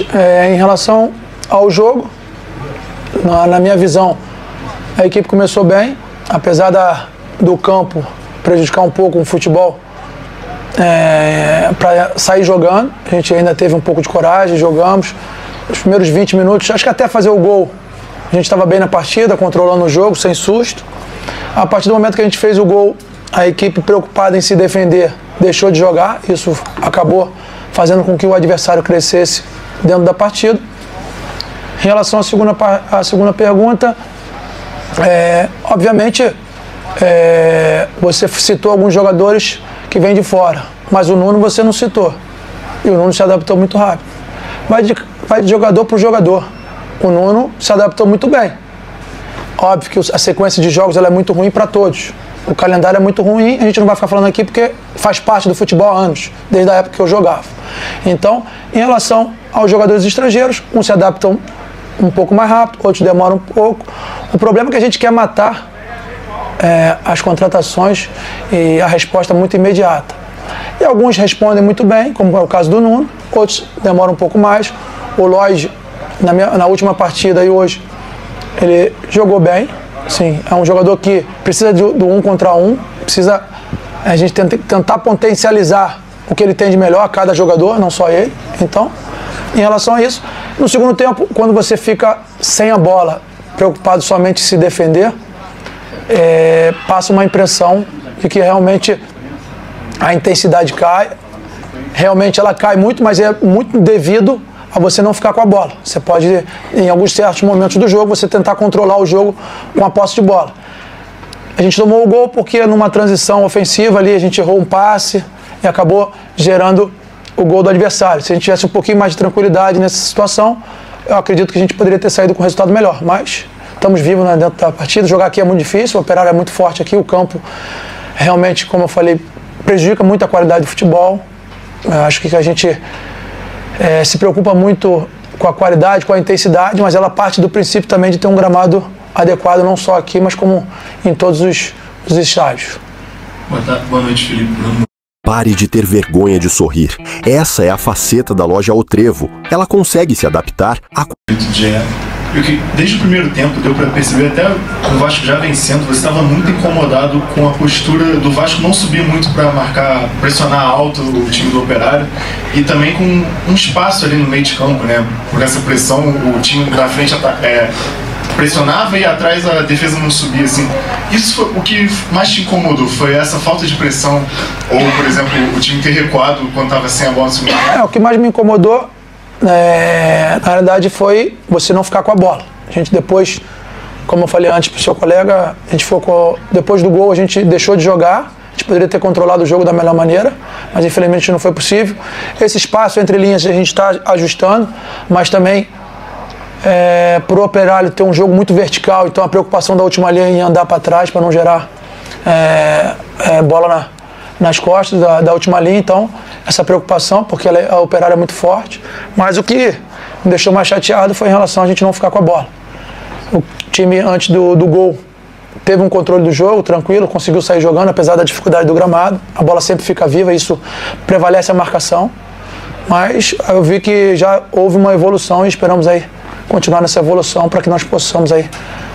Seguinte, em relação ao jogo, na minha visão, a equipe começou bem, apesar do campo prejudicar um pouco o futebol, para sair jogando. A gente ainda teve um pouco de coragem, jogamos. Os primeiros 20 minutos, acho que até fazer o gol, a gente estava bem na partida, controlando o jogo, sem susto. A partir do momento que a gente fez o gol, a equipe preocupada em se defender deixou de jogar. Isso acabou fazendo com que o adversário crescesse dentro da partida. Em relação à segunda pergunta, obviamente, você citou alguns jogadores que vêm de fora, mas o Nuno você não citou. E o Nuno se adaptou muito rápido. Vai de jogador para o jogador. O Nuno se adaptou muito bem. Óbvio que a sequência de jogos ela é muito ruim para todos. O calendário é muito ruim, a gente não vai ficar falando aqui porque faz parte do futebol há anos, desde a época que eu jogava. Então, em relação aos jogadores estrangeiros, uns se adaptam um pouco mais rápido, outros demoram um pouco. O problema é que a gente quer matar as contratações e a resposta muito imediata. E alguns respondem muito bem, como é o caso do Nuno, outros demoram um pouco mais. O Lodge, na última partida e hoje, ele jogou bem. Sim, é um jogador que precisa do 1 contra 1, precisa a gente tentar potencializar o que ele tem de melhor a cada jogador, não só ele. Então, em relação a isso, no segundo tempo, quando você fica sem a bola, preocupado somente em se defender, passa uma impressão de que realmente a intensidade cai. Realmente ela cai muito, mas é muito devido a você não ficar com a bola. Você pode, em alguns certos momentos do jogo, você tentar controlar o jogo com a posse de bola. A gente tomou o gol porque numa transição ofensiva ali, a gente errou um passe e acabou gerando o gol do adversário. Se a gente tivesse um pouquinho mais de tranquilidade nessa situação, eu acredito que a gente poderia ter saído com um resultado melhor. Mas estamos vivos dentro da partida. Jogar aqui é muito difícil, o Operário é muito forte aqui, o campo realmente, como eu falei, prejudica muito a qualidade do futebol. Eu acho que a gente se preocupa muito com a qualidade, com a intensidade, mas ela parte do princípio também de ter um gramado adequado, não só aqui, mas como em todos os estádios. Boa noite, Felipe. Pare de ter vergonha de sorrir. Essa é a faceta da loja O Trevo. Ela consegue se adaptar a... Desde o primeiro tempo deu para perceber, até o Vasco já vencendo, você estava muito incomodado com a postura do Vasco não subir muito para marcar, pressionar alto o time do Operário e também com um espaço ali no meio de campo, né? Por essa pressão, o time da frente pressionava e atrás a defesa não subia, assim. Isso foi o que mais te incomodou? Foi essa falta de pressão ou, por exemplo, o time ter recuado quando estava sem a bola no segundo tempo? O que mais me incomodou na realidade foi você não ficar com a bola. A gente depois, como eu falei antes para o seu colega, a gente ficou, depois do gol a gente deixou de jogar. A gente poderia ter controlado o jogo da melhor maneira, mas infelizmente não foi possível. Esse espaço entre linhas a gente está ajustando, mas também para o Operário ter um jogo muito vertical, então a preocupação da última linha em andar para trás para não gerar bola nas costas da última linha. Então essa preocupação, porque a Operário é muito forte, mas o que me deixou mais chateado foi em relação a gente não ficar com a bola. O time antes do gol teve um controle do jogo, tranquilo, conseguiu sair jogando, apesar da dificuldade do gramado. A bola sempre fica viva, isso prevalece a marcação, mas eu vi que já houve uma evolução e esperamos aí continuar nessa evolução para que nós possamos aí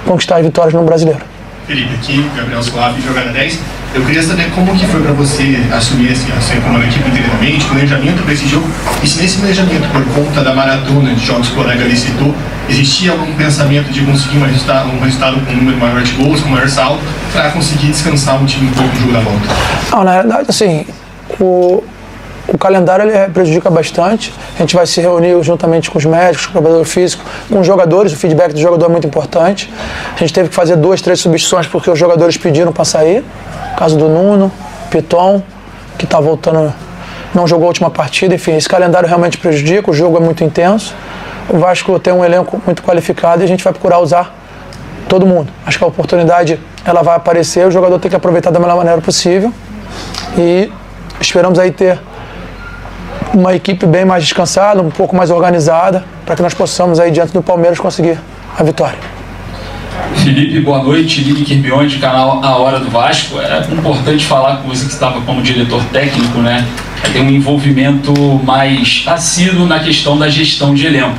conquistar as vitórias no Brasileiro. Felipe, aqui, Gabriel Suave, jogada 10. Eu queria saber como que foi para você assumir esse comando aqui inteiramente, planejamento para esse jogo, e se nesse planejamento, por conta da maratona de jogos que o colega ali citou, existia algum pensamento de conseguir um resultado com um número maior de gols, com maior saldo, para conseguir descansar o time um pouco no jogo da volta? Não, na verdade, assim, o calendário ele prejudica bastante. A gente vai se reunir juntamente com os médicos, com o preparador físico, com os jogadores. O feedback do jogador é muito importante. A gente teve que fazer 2, 3 substituições porque os jogadores pediram para sair. O caso do Nuno, Piton, que está voltando, não jogou a última partida. Enfim, esse calendário realmente prejudica, o jogo é muito intenso. O Vasco tem um elenco muito qualificado e a gente vai procurar usar todo mundo. Acho que a oportunidade ela vai aparecer, o jogador tem que aproveitar da melhor maneira possível. E esperamos aí ter uma equipe bem mais descansada, um pouco mais organizada, para que nós possamos aí diante do Palmeiras conseguir a vitória. Felipe, boa noite. Ligue Quirbione, canal A Hora do Vasco. É importante falar com você que estava como diretor técnico, né? Tem um envolvimento mais assíduo na questão da gestão de elenco.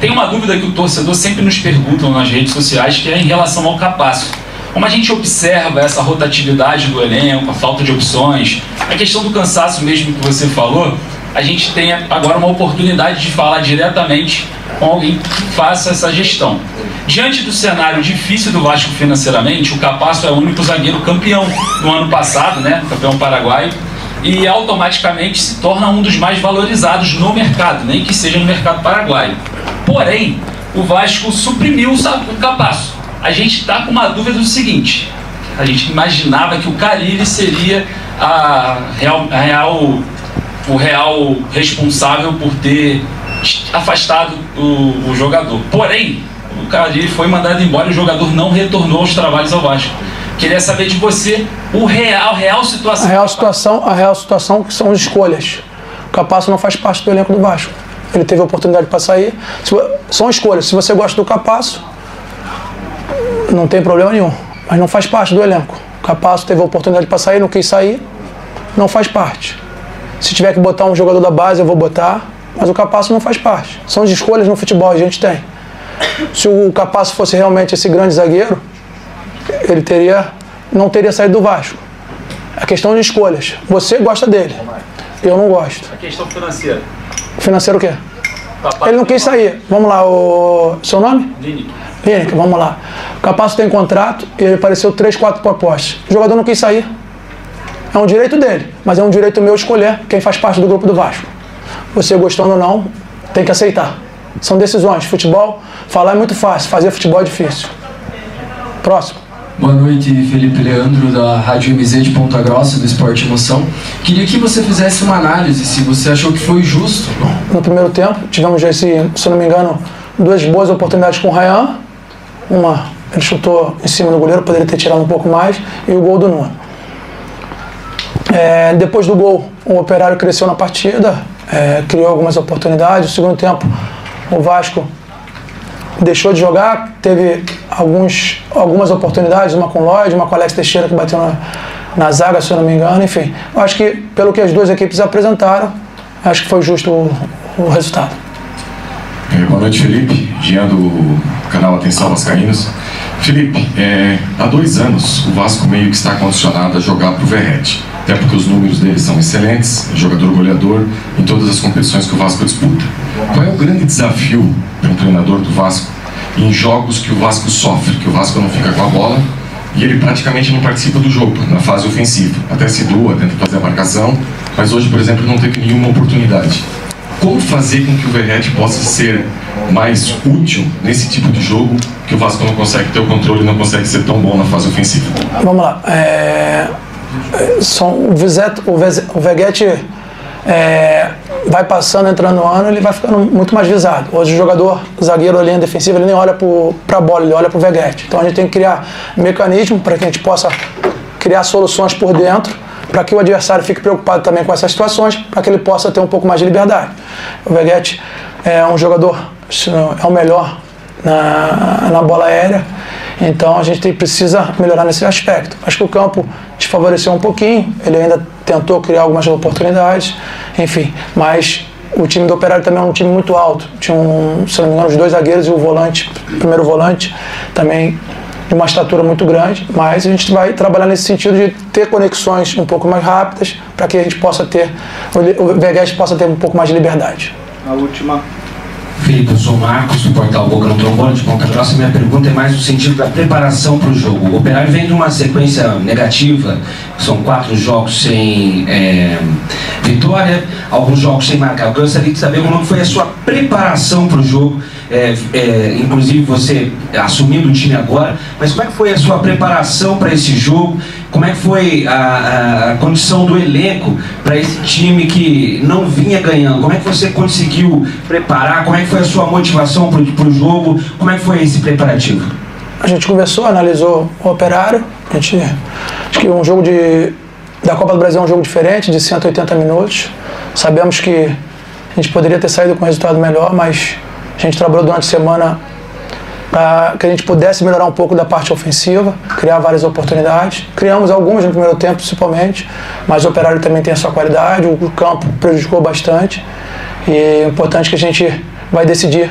Tem uma dúvida que o torcedor sempre nos pergunta nas redes sociais, que é em relação ao Capasso. Como a gente observa essa rotatividade do elenco, a falta de opções, a questão do cansaço mesmo que você falou, a gente tem agora uma oportunidade de falar diretamente com alguém que faça essa gestão. Diante do cenário difícil do Vasco financeiramente, o Capasso é o único zagueiro campeão do ano passado, né, campeão paraguaio, e automaticamente se torna um dos mais valorizados no mercado, nem que seja no mercado paraguaio. Porém, o Vasco suprimiu o Capasso. A gente está com uma dúvida do seguinte: a gente imaginava que o Carille seria o real responsável por ter afastado o jogador. Porém, o Carille foi mandado embora e o jogador não retornou aos trabalhos ao Vasco. Queria saber de você a real situação. A real situação que são as escolhas. O Capasso não faz parte do elenco do Vasco. Ele teve a oportunidade para sair. São escolhas. Se você gosta do Capasso, não tem problema nenhum. Mas não faz parte do elenco. O Capasso teve a oportunidade para sair, não quis sair, não faz parte. Se tiver que botar um jogador da base, eu vou botar. Mas o Capasso não faz parte. São as escolhas no futebol, a gente tem. Se o Capasso fosse realmente esse grande zagueiro, ele não teria saído do Vasco. É questão de escolhas. Você gosta dele, eu não gosto. A questão financeira. Financeiro o quê? Ele não quis sair. Vamos lá, o seu nome? Lineker, vamos lá. O Capasso tem contrato e ele apareceu 3, 4 propostas. O jogador não quis sair. É um direito dele, mas é um direito meu escolher quem faz parte do grupo do Vasco. Você gostando ou não, tem que aceitar. São decisões. Futebol, falar é muito fácil, fazer futebol é difícil. Próximo. Boa noite, Felipe Leandro, da Rádio MZ de Ponta Grossa, do Esporte Emoção. Queria que você fizesse uma análise, se você achou que foi justo. No primeiro tempo, tivemos, se não me engano, 2 boas oportunidades com o Ryan. Uma, ele chutou em cima do goleiro, poderia ter tirado um pouco mais, e o gol do Nuno. Depois do gol, o Operário cresceu na partida, criou algumas oportunidades. No segundo tempo, o Vasco deixou de jogar, teve algumas oportunidades, uma com o Lloyd, uma com o Alex Teixeira que bateu na zaga, se eu não me engano. Enfim, eu acho que pelo que as duas equipes apresentaram, acho que foi justo o resultado. Boa noite, Felipe. Jean do canal Atenção Vascaínos. Felipe, há 2 anos o Vasco meio que está condicionado a jogar para o Verratti. Até porque os números dele são excelentes, jogador goleador em todas as competições que o Vasco disputa. Qual é o grande desafio para um treinador do Vasco em jogos que o Vasco sofre, que o Vasco não fica com a bola e ele praticamente não participa do jogo, na fase ofensiva? Até se doa, tenta fazer a marcação, mas hoje, por exemplo, não teve nenhuma oportunidade. Como fazer com que o Verratti possa ser mais útil nesse tipo de jogo que o Vasco não consegue ter o controle e não consegue ser tão bom na fase ofensiva? Vamos lá. O Verratti vai passando, entrando no ano, ele vai ficando muito mais visado. Hoje o jogador, zagueiro, linha defensiva, ele nem olha para a bola, ele olha para o Verratti. Então a gente tem que criar mecanismo para que a gente possa criar soluções por dentro, para que o adversário fique preocupado também com essas situações, para que ele possa ter um pouco mais de liberdade. O Verratti é um jogador, é o melhor na bola aérea, então a gente precisa melhorar nesse aspecto. Acho que o campo desfavoreceu um pouquinho, ele ainda tentou criar algumas oportunidades, enfim, mas o time do Operário também é um time muito alto. Tinha, se não me engano, os 2 zagueiros e o volante, o primeiro volante, também de uma estatura muito grande, mas a gente vai trabalhar nesse sentido de ter conexões um pouco mais rápidas para que a gente possa ter, o Verratti possa ter um pouco mais de liberdade. A última. Felipe, eu sou o Marcos, do portal Boca no Trombone de Ponta Grossa. Minha pergunta é mais no sentido da preparação para o jogo. O Operário vem de uma sequência negativa, são 4 jogos sem vitória, alguns jogos sem marcar. Eu gostaria de saber como foi a sua preparação para o jogo, inclusive você assumindo o time agora, mas como é que foi a sua preparação para esse jogo? Como é que foi a condição do elenco para esse time que não vinha ganhando? Como é que você conseguiu preparar? Como é que foi a sua motivação para o jogo? Como é que foi esse preparativo? A gente conversou, analisou o Operário. Acho que um jogo da Copa do Brasil é um jogo diferente, de 180 minutos. Sabemos que a gente poderia ter saído com um resultado melhor, mas a gente trabalhou durante a semana que a gente pudesse melhorar um pouco da parte ofensiva, criar várias oportunidades. Criamos algumas no primeiro tempo, principalmente, mas o Operário também tem a sua qualidade, o campo prejudicou bastante. E é importante que a gente vai decidir